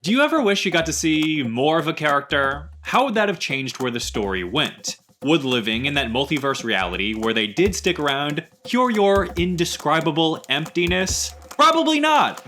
Do you ever wish you got to see more of a character? How would that have changed where the story went? Would living in that multiverse reality where they did stick around cure your indescribable emptiness? Probably not!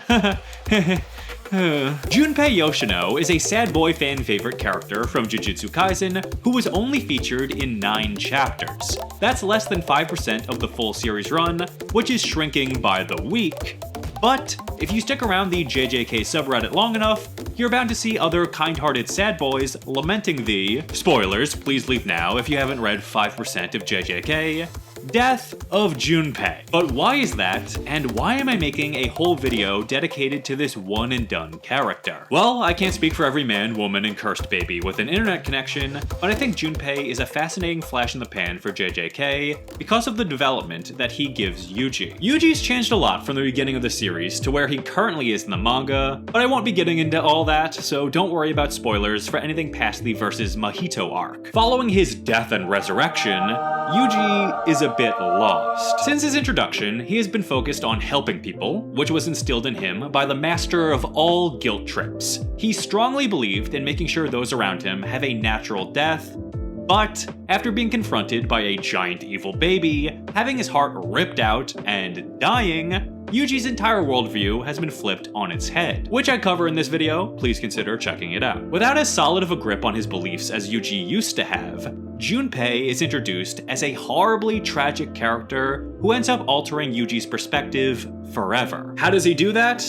Junpei Yoshino is a sad boy fan favorite character from Jujutsu Kaisen who was only featured in 9 chapters. That's less than 5% of the full series run, which is shrinking by the week. But if you stick around the JJK subreddit long enough, you're bound to see other kind-hearted sad boys lamenting the, spoilers, please leave now if you haven't read 5% of JJK, death of Junpei. But why is that, and why am I making a whole video dedicated to this one and done character? Well, I can't speak for every man, woman, and cursed baby with an internet connection, but I think Junpei is a fascinating flash in the pan for JJK because of the development that he gives Yuji. Yuji's changed a lot from the beginning of the series to where he currently is in the manga, but I won't be getting into all that, so don't worry about spoilers for anything past the versus Mahito arc. Following his death and resurrection, Yuji is a bit lost. Since his introduction, he has been focused on helping people, which was instilled in him by the master of all guilt trips. He strongly believed in making sure those around him have a natural death, but after being confronted by a giant evil baby, having his heart ripped out, and dying, Yuji's entire worldview has been flipped on its head, which I cover in this video. Please consider checking it out. Without as solid of a grip on his beliefs as Yuji used to have, Junpei is introduced as a horribly tragic character who ends up altering Yuji's perspective forever. How does he do that?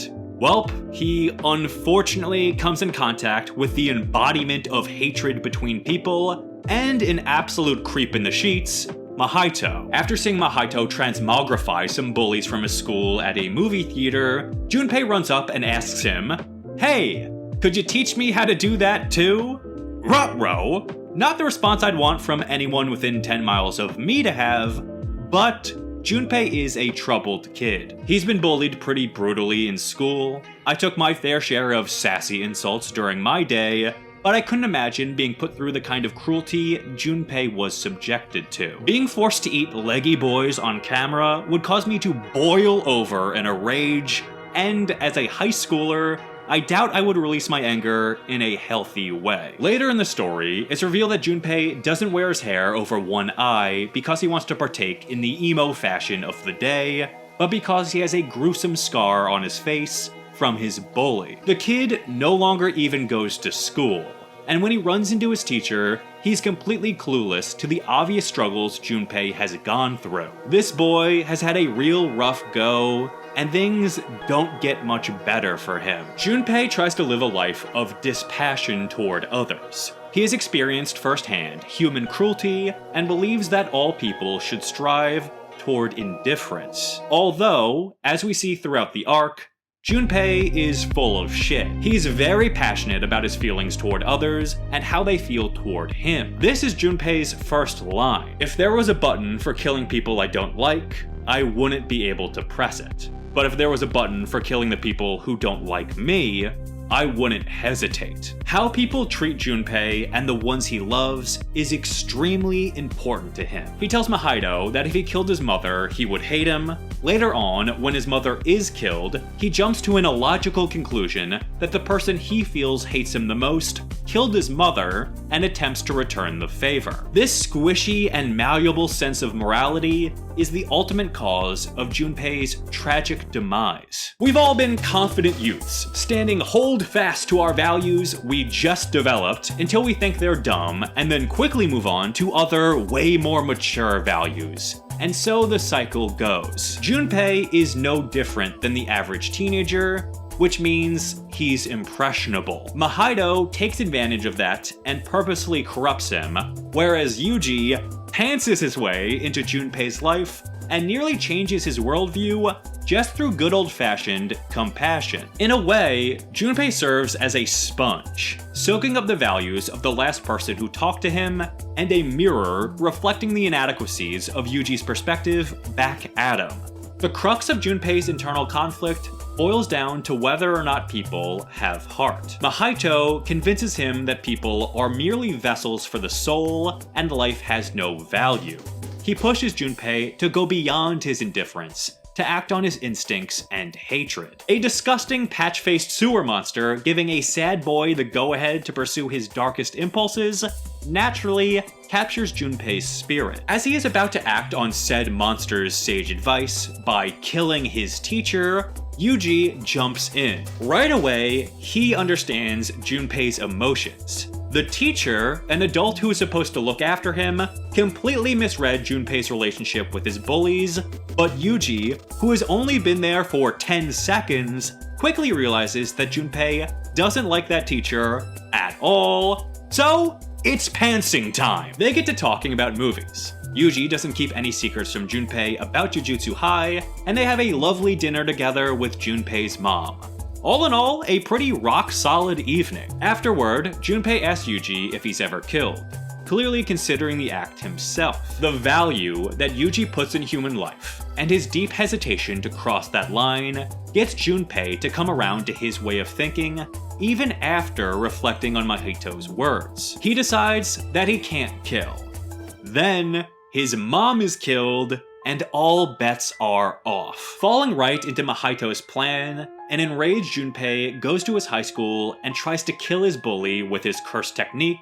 Welp, he unfortunately comes in contact with the embodiment of hatred between people and an absolute creep in the sheets, Mahito. After seeing Mahito transmogrify some bullies from his school at a movie theater, Junpei runs up and asks him, "Hey, could you teach me how to do that too?" Ruh-roh! Not the response I'd want from anyone within 10 miles of me to have, but Junpei is a troubled kid. He's been bullied pretty brutally in school. I took my fair share of sassy insults during my day, but I couldn't imagine being put through the kind of cruelty Junpei was subjected to. Being forced to eat leggy boys on camera would cause me to boil over in a rage, and as a high schooler, I doubt I would release my anger in a healthy way. Later in the story, it's revealed that Junpei doesn't wear his hair over one eye because he wants to partake in the emo fashion of the day, but because he has a gruesome scar on his face from his bully. The kid no longer even goes to school, and when he runs into his teacher, he's completely clueless to the obvious struggles Junpei has gone through. This boy has had a real rough go, and things don't get much better for him. Junpei tries to live a life of dispassion toward others. He has experienced firsthand human cruelty and believes that all people should strive toward indifference. Although, as we see throughout the arc, Junpei is full of shit. He's very passionate about his feelings toward others and how they feel toward him. This is Junpei's first line. If there was a button for killing people I don't like, I wouldn't be able to press it. But if there was a button for killing the people who don't like me, I wouldn't hesitate. How people treat Junpei and the ones he loves is extremely important to him. He tells Mahito that if he killed his mother, he would hate him. Later on, when his mother is killed, he jumps to an illogical conclusion that the person he feels hates him the most killed his mother and attempts to return the favor. This squishy and malleable sense of morality is the ultimate cause of Junpei's tragic demise. We've all been confident youths, standing hold fast to our values we just developed until we think they're dumb, and then quickly move on to other, way more mature values. And so the cycle goes. Junpei is no different than the average teenager, which means he's impressionable. Mahito takes advantage of that and purposely corrupts him, whereas Yuji pantses his way into Junpei's life and nearly changes his worldview just through good old-fashioned compassion. In a way, Junpei serves as a sponge, soaking up the values of the last person who talked to him, and a mirror reflecting the inadequacies of Yuji's perspective back at him. The crux of Junpei's internal conflict boils down to whether or not people have heart. Mahito convinces him that people are merely vessels for the soul and life has no value. He pushes Junpei to go beyond his indifference, to act on his instincts and hatred. A disgusting patch-faced sewer monster giving a sad boy the go-ahead to pursue his darkest impulses naturally captures Junpei's spirit. As he is about to act on said monster's sage advice by killing his teacher, Yuji jumps in. Right away, he understands Junpei's emotions. The teacher, an adult who is supposed to look after him, completely misread Junpei's relationship with his bullies, but Yuji, who has only been there for 10 seconds, quickly realizes that Junpei doesn't like that teacher at all. So, it's pantsing time! They get to talking about movies. Yuji doesn't keep any secrets from Junpei about Jujutsu High, and they have a lovely dinner together with Junpei's mom. All in all, a pretty rock-solid evening. Afterward, Junpei asks Yuji if he's ever killed, clearly considering the act himself. The value that Yuji puts in human life, and his deep hesitation to cross that line, gets Junpei to come around to his way of thinking, even after reflecting on Mahito's words. He decides that he can't kill. Then, his mom is killed, and all bets are off. Falling right into Mahito's plan, an enraged Junpei goes to his high school and tries to kill his bully with his cursed technique,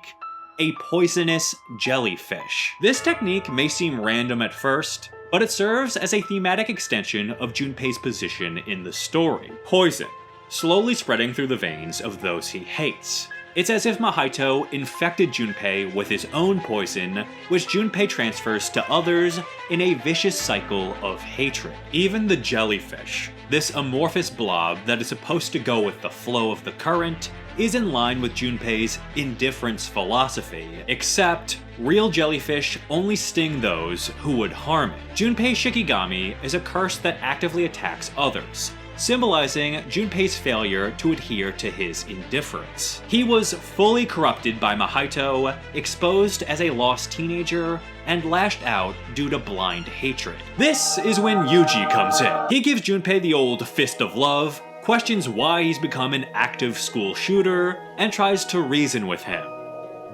a poisonous jellyfish. This technique may seem random at first, but it serves as a thematic extension of Junpei's position in the story. Poison, slowly spreading through the veins of those he hates. It's as if Mahito infected Junpei with his own poison, which Junpei transfers to others in a vicious cycle of hatred. Even the jellyfish, this amorphous blob that is supposed to go with the flow of the current, is in line with Junpei's indifference philosophy, except real jellyfish only sting those who would harm it. Junpei Shikigami is a curse that actively attacks others, symbolizing Junpei's failure to adhere to his indifference. He was fully corrupted by Mahito, exposed as a lost teenager, and lashed out due to blind hatred. This is when Yuji comes in. He gives Junpei the old fist of love, questions why he's become an active school shooter, and tries to reason with him.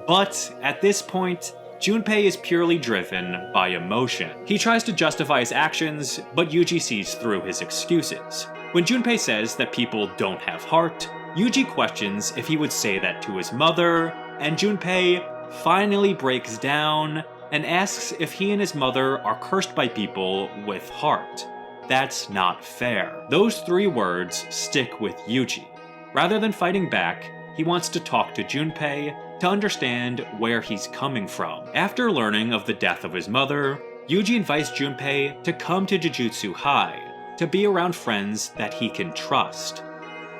But at this point, Junpei is purely driven by emotion. He tries to justify his actions, but Yuji sees through his excuses. When Junpei says that people don't have heart, Yuji questions if he would say that to his mother, and Junpei finally breaks down and asks if he and his mother are cursed by people with heart. That's not fair. Those 3 words stick with Yuji. Rather than fighting back, he wants to talk to Junpei to understand where he's coming from. After learning of the death of his mother, Yuji invites Junpei to come to Jujutsu High, to be around friends that he can trust.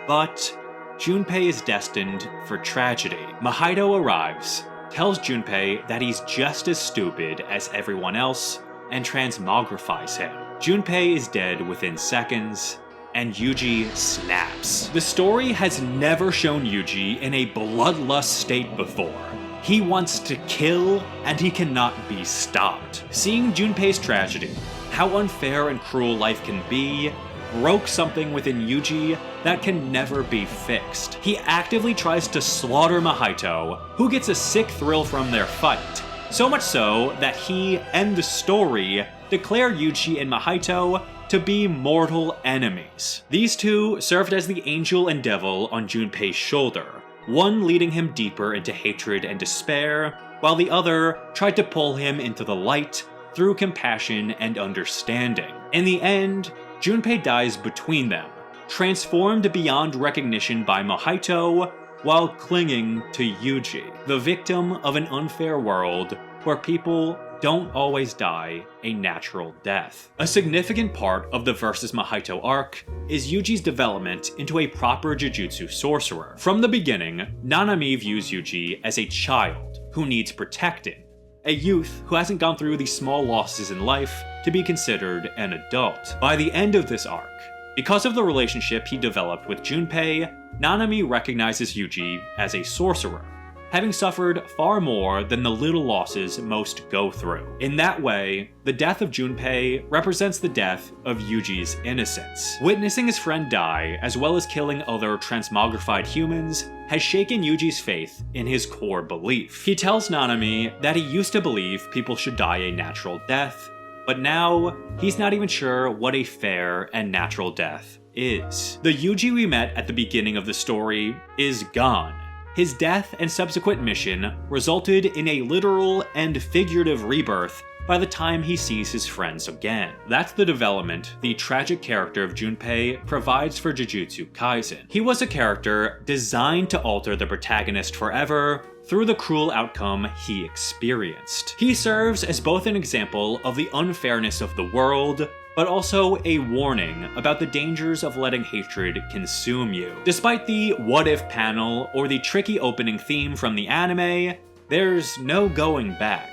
But Junpei is destined for tragedy. Mahito arrives, tells Junpei that he's just as stupid as everyone else, and transmogrifies him. Junpei is dead within seconds, and Yuji snaps. The story has never shown Yuji in a bloodlust state before. He wants to kill, and he cannot be stopped. Seeing Junpei's tragedy, how unfair and cruel life can be, broke something within Yuji that can never be fixed. He actively tries to slaughter Mahito, who gets a sick thrill from their fight. So much so that he and the story declare Yuji and Mahito to be mortal enemies. These two served as the angel and devil on Junpei's shoulder, one leading him deeper into hatred and despair, while the other tried to pull him into the light through compassion and understanding. In the end, Junpei dies between them, transformed beyond recognition by Mahito, while clinging to Yuji, the victim of an unfair world where people don't always die a natural death. A significant part of the Versus Mahito arc is Yuji's development into a proper Jujutsu sorcerer. From the beginning, Nanami views Yuji as a child who needs protecting, a youth who hasn't gone through the small losses in life to be considered an adult. By the end of this arc, because of the relationship he developed with Junpei, Nanami recognizes Yuji as a sorcerer, having suffered far more than the little losses most go through. In that way, the death of Junpei represents the death of Yuji's innocence. Witnessing his friend die, as well as killing other transmogrified humans, has shaken Yuji's faith in his core belief. He tells Nanami that he used to believe people should die a natural death, but now he's not even sure what a fair and natural death is. The Yuji we met at the beginning of the story is gone. His death and subsequent mission resulted in a literal and figurative rebirth by the time he sees his friends again. That's the development the tragic character of Junpei provides for Jujutsu Kaisen. He was a character designed to alter the protagonist forever through the cruel outcome he experienced. He serves as both an example of the unfairness of the world, but also a warning about the dangers of letting hatred consume you. Despite the what if panel or the tricky opening theme from the anime, there's no going back.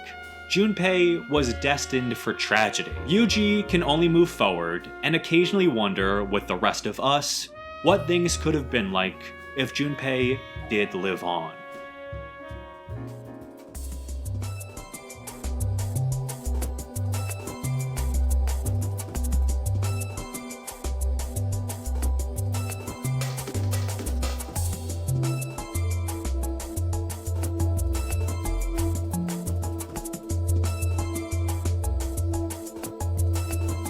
Junpei was destined for tragedy. Yuji can only move forward and occasionally wonder with the rest of us what things could have been like if Junpei did live on.